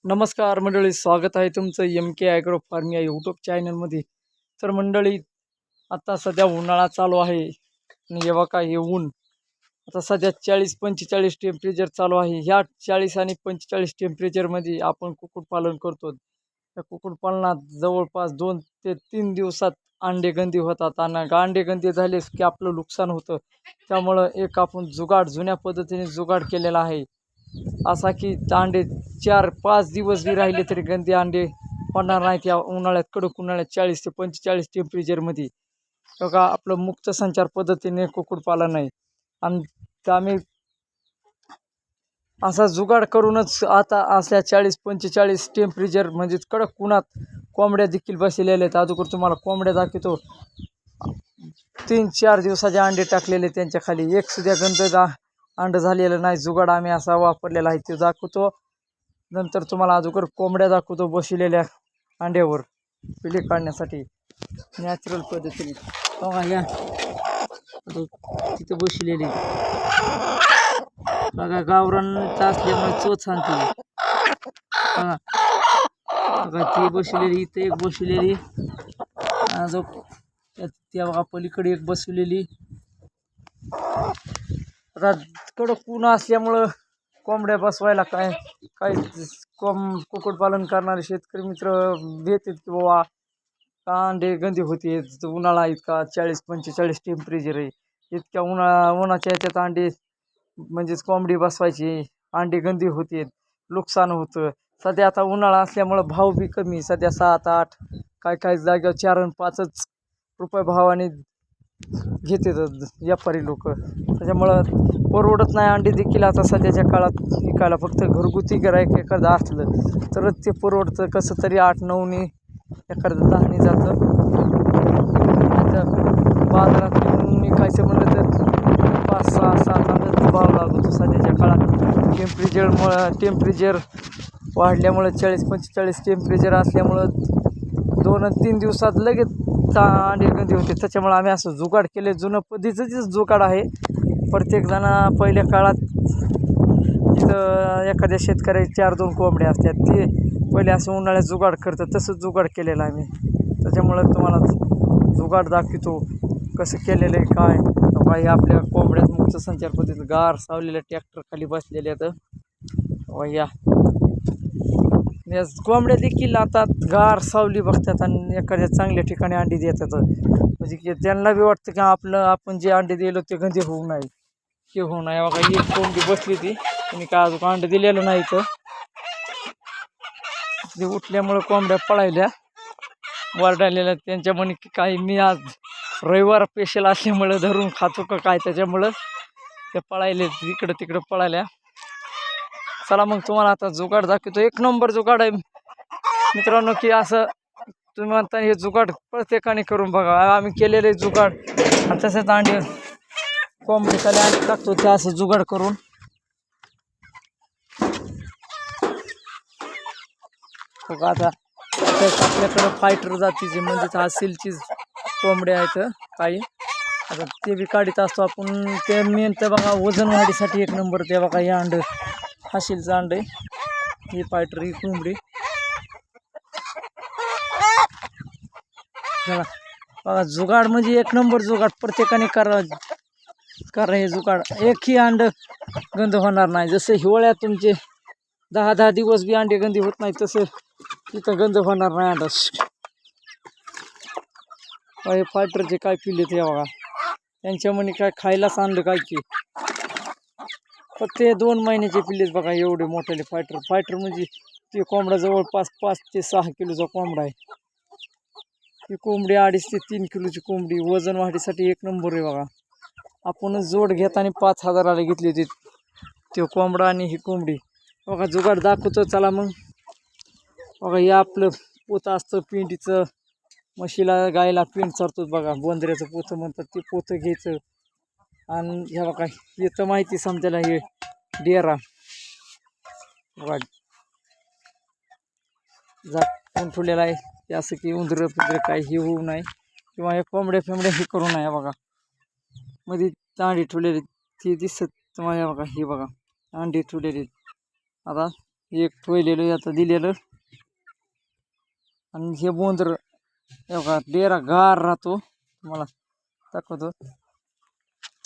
नमस्कार मंडळी, स्वागत आहे तुमचं एम के ॲग्रो फार्म या यूट्यूब चॅनलमध्ये. तर मंडळी, आता सध्या उन्हाळा चालू आहे आणि हे बघा हे ऊन आता सध्या 40-45 टेम्परेचर चालू आहे. ह्या 40 आणि 45 टेम्परेचरमध्ये आपण कुक्कुटपालन करतो. त्या कुक्कुटपालनात जवळपास 2 ते 3 दिवसात अंडेगंदी होतात आणि अंडेगंदी झालेस की आपलं नुकसान होतं. त्यामुळं एक आपण जुन्या पद्धतीने जुगाड केलेला आहे, असा की अंडे 4-5 दिवस बी राहिले तरी गंदी अंडे पडणार नाहीत या उन्हाळ्यात, कडक उन्हाळ्यात 40 ते 45 टेम्परेचरमध्ये. बघा, आपलं मुक्त संचार पद्धतीने कुक्कुटपालन आहे आणि आम्ही असा जुगाड करूनच आता असल्या 40-45 टेम्परेचर म्हणजे कडक उन्हात कोंबड्या देखील बसलेल्या आहेत. अगोदर तुम्हाला कोंबड्या दाखवतो. 3-4 दिवसाचे अंडे टाकलेले, त्यांच्या खाली एक सुद्धा अंड झालेलं नाही. जुगाड आम्ही असा वापरलेला आहे, ते दाखवतो. नंतर तुम्हाला अगोदर कोंबड्या दाखवतो बसलेल्या अंड्यावर पिले काढण्यासाठी नॅचरल पद्धतीने. बघा या तिथं बसलेली, बघा गावरान असल्यामुळे चोच आणते. बघा बघा ती बसलेली, इथं एक बसलेली, त्या बघा पलीकडे एक बसलेली. आता कडक ऊन असल्यामुळं कोंबड्या बसवायला काही कुक्कुटपालन करणारे शेतकरी मित्र भेटतात की बाबा अंडे गंदी होते, उन्हाळा इतका 40-45 टेम्परेचर आहे, इतक्या उन्हाच्या ह्याच्यात अंडे म्हणजेच कोंबडी बसवायची, अंडे गंदी होते, नुकसान होतं. सध्या आता उन्हाळा असल्यामुळं भाव बी कमी, सध्या 7-8 काही जागेवर 4 आणि 5 रुपये भावाने घेतात व्यापारी लोक. त्याच्यामुळं परवडत नाही अंडे देखील आता सध्याच्या काळात विकायला. फक्त घरगुती गिऱ्हाईक एखादं असलं तरच ते परवडतं. कसं तरी 8-9नी एखादं 10नी जातं. बाजारात विकायचं म्हणलं तर 5-6-7 भाव लागतो. सध्याच्या काळात टेम्परेचर वाढल्यामुळं 40-45 टेम्परेचर असल्यामुळं 2-3 दिवसात लगेच अंडे गंदी होते. त्याच्यामुळे आम्ही असं जुगाड केले, जुनं पद्धतीचंच जुगाड आहे. प्रत्येकजण पहिल्या काळात तिथं एखाद्या शेतकऱ्याची 4-2 कोंबड्या असतात, ते पहिले असं उन्हाळ्यात जुगाड करतं, तसंच जुगाड केलेलं आहे मी. त्याच्यामुळं तुम्हाला जुगाड दाखवतो कसं केलेलं आहे काय. काही आपल्या कोंबड्यात मुक्त संचार पद्धतीत गार सावलेल्या ट्रॅक्टर खाली बसलेले आहेत. या कोंबड्या देखील आता गार सावली बघतात आणि एखाद्या चांगल्या ठिकाणी अंडी देतात. म्हणजे की त्यांना बी वाटतं की आपण जे अंडे दिलं ते गंदे होऊ नये, हे होऊ नये. बघा ही कोंबडी बसली ती, तुम्ही काय अजून अंडे दिलेलं नाही तर ते उठल्यामुळं कोंबड्या पळायल्या, वरडालेल्या. त्यांच्या म्हणे की काही मी आज रविवार स्पेशल असल्यामुळं धरून खातो का काय, त्याच्यामुळं ते पळायले, इकडं तिकडं पळायल्या. चला मग तुम्हाला आता जुगाड दाखवतो. एक नंबर जुगाड आहे मित्रांनो, की असं तुम्ही म्हणता हे जुगाड प्रत्येकाने करून बघा. आम्ही केलेले जुगाड आणि तसेच अंडे कोंबडीखाली अंडे टाकतो, ते असं जुगाड करून. बघा आता आपल्याकडं फायटर जातीचे म्हणजेच हासीलचीच कोंबड्या आहेत काही. आता ते बी काढीत असतो आपण. ते मेन तर बघा वजन वाढीसाठी एक नंबर. ते बघा हे अंड हासीलचं अंड आहे, ही फायटर, ही कोंबडी. बघा जुगाड म्हणजे एक नंबर जुगाड प्रत्येकाने करा हे जुगाड. एकही अंड गंध होणार नाही. जसं हिवाळ्यात तुमचे 10-10 दिवस बी अंडे गंदी होत नाही, तसं तिथं गंध होणार नाही अंडा. हे फायटरचे काय पिल्ले ते बघा, त्यांच्या म्हणे काय खायलाच आणलं काय की. फक्त 2 महिन्याचे पिल्लेच बघा, एवढे मोठे फायटर म्हणजे ते कोंबडा जवळपास 5 ते 6 किलोचा कोंबडा आहे. ही कोंबडी 2.5 ते 3 किलोची कोंबडी. वजन वाढीसाठी एक नंबर आहे बघा. आपण जोड घेताना 5,000ला घेतली होती ते कोंबडा आणि ही कोंबडी. बघा जुगाड दाखवतो चला मग. बघा हे आपलं पोतं असतं पिंडीचं, म्हशीला गायला पिंड चारतो बघा, बोंदऱ्याचं पोतं म्हणतात, ते पोतं घ्यायचं. आणि ह्या बघा येतं माहिती समजायला, हे डेरा बघा झाकून ठेवलेला आहे, ते असं की उंदरं पिंजरं काही हे होऊ नये किंवा हे कोंबड्या फिंबड्या हे करू नये. बघा मध्ये अंडी ठेवलेली ती दिसत तुम्हाला, बघा हे बघा अंडी ठेवलेली. आता एक ठेवलेलं आता दिलेलं. आणि हे बोंदर बघा डेरा गार राहतो, तुम्हाला दाखवतो.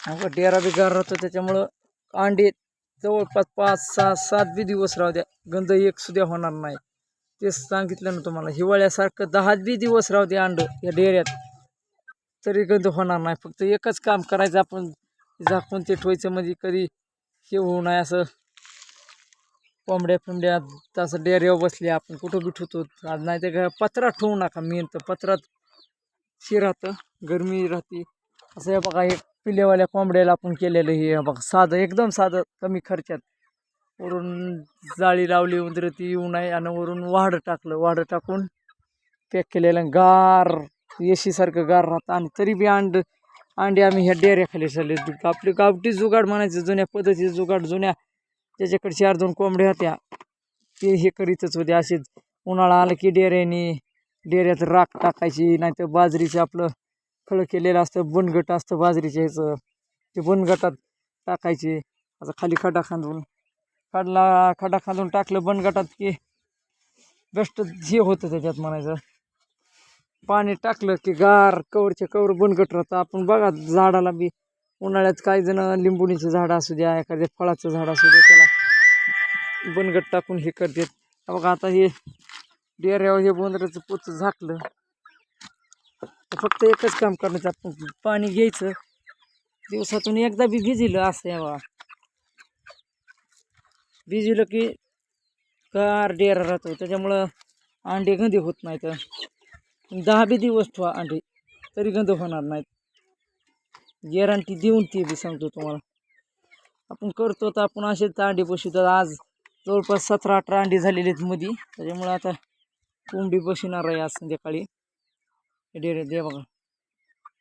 अगं डेरा बी गार राहतो, त्याच्यामुळं अंडे जवळपास 5, 6, 7 बी दिवस राहू द्या, गंध एक सुद्धा होणार नाही. तेच सांगितलं ना तुम्हाला, हिवाळ्यासारखं 10 बी दिवस राहू द्या अंड या डेऱ्यात तरी गंध होणार नाही. फक्त एकच काम करायचं, आपण झाकून ते ठेवायचं, म्हणजे कधी हे होऊ नये असं. कोंबड्या फिंबड्या तसं डेऱ्यावर बसले आपण कुठं बी ठेवतो, नाही तर पत्रा ठेवू नका. मेन तर पत्रात शे राहतं, गरमी राहते. असं हे बघा, एक पिल्लेवाल्या कोंबड्याला आपण केलेलं हे बघा, साधं एकदम साधं कमी खर्चात. वरून जाळी लावली, उंदरं ती येऊ नये, आणि वरून वाढ टाकलं, वाढ टाकून पॅक केलेलं गार एशीसारखं गार राहतं. आणि तरी बी अंडे आम्ही ह्या डेऱ्याखाली चालले. आपली गावठी जुगाड म्हणायचं, जुन्या पद्धतीचं जुगाड. जुन्या ज्याच्याकडे 4-2 कोंबड्या होत्या ते हे करीतच होते. असेच उन्हाळा आला की डेऱ्यात राख टाकायची, नाहीतर बाजरीचं आपलं खळ केलेलं असतं, बनगट असतं बाजरीच्या ह्याचं, ते बनगटात टाकायचे. असं खाली खड्डा खांदून टाकलं बनगटात की बेस्ट हे होतं त्याच्यात म्हणायचं. पाणी टाकलं की गार कवरच्या कवर बनगट राहतं. आपण बघा झाडाला बी उन्हाळ्यात काही जण लिंबुणीचं झाड असू द्या, एखाद्या फळाचं झाड असू द्या, त्याला बनगट टाकून हे करतात. बघा आता हे डेऱ्यावर हे बोंदराचं पोच झाकलं, फक्त एकच काम करायचं, आपण पाणी घ्यायचं, दिवसातून एकदा बी भिजिलं असं यावा, भिजलं की गार डेरा राहतो. त्याच्यामुळं अंडे गंदे होत नाहीत. 10 बी दिवस ठेवा अंडे तरी गंध होणार नाहीत, गॅरंटी देऊन ते बी सांगतो तुम्हाला. आपण करतो तर आपण असेच अंडे बसवतो. आज जवळपास 17-18 अंडे झालेले आहेत मध्ये, त्याच्यामुळं आता कोंबडी बसणार आहे आज संध्याकाळी डेऱ्यात. दे बघा,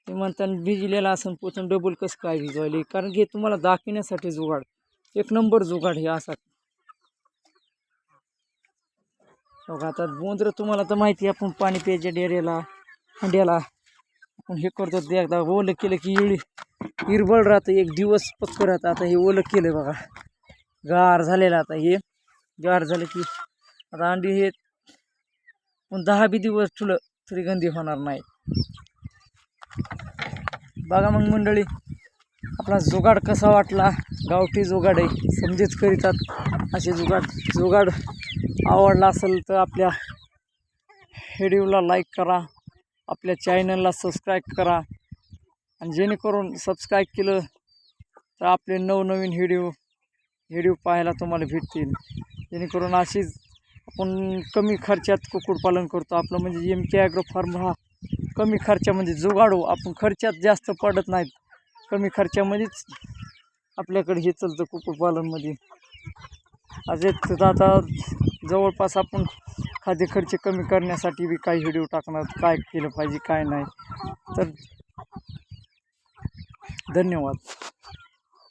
ते म्हणताना भिजलेला असं पोचून डबल कसं काय भिजवायला, कारण की तुम्हाला दाखवण्यासाठी जुगाड, एक नंबर जुगाड हे असा. बघा आता बोंदरं तुम्हाला तर माहिती आहे, आपण पाणी प्यायच्या डेऱ्याला अंड्याला आपण हे करतो. ते एकदा ओलं केलं की हिरबळ राहतं, एक दिवस पक्क राहतं. आता हे ओलं केलं बघा, गार झालेलं. आता हे गार झालं की आता अंडी हे पण 10 बी दिवस ठुलं तरी गंदी होणार नाही. बघा मग मंडळी, आपला जुगाड कसा वाटला. गावठी जुगाड आहे, समजेच करीतात असे जुगाड आवडला असेल तर आपल्या व्हिडिओला लाईक करा, आपल्या चॅनलला सबस्क्राईब करा. आणि जेणेकरून सबस्क्राईब केलं तर आपले नवनवीन व्हिडिओ पाहायला तुम्हाला भेटतील. जेणेकरून अशीच आपण कमी खर्चात कुक्कुटपालन करतो. आपलं म्हणजे MK ॲग्रो फार्म हा कमी खर्चामध्ये जुगाडू, आपण खर्चात जास्त पडत नाहीत, कमी खर्चामध्येच आपल्याकडे हे चालतं कुक्कुटपालनमध्ये. असेच आता जवळपास आपण खाद्य खर्च कमी करण्यासाठी बी काही व्हिडिओ टाकणार, काय केलं पाहिजे काय नाही. तर धन्यवाद.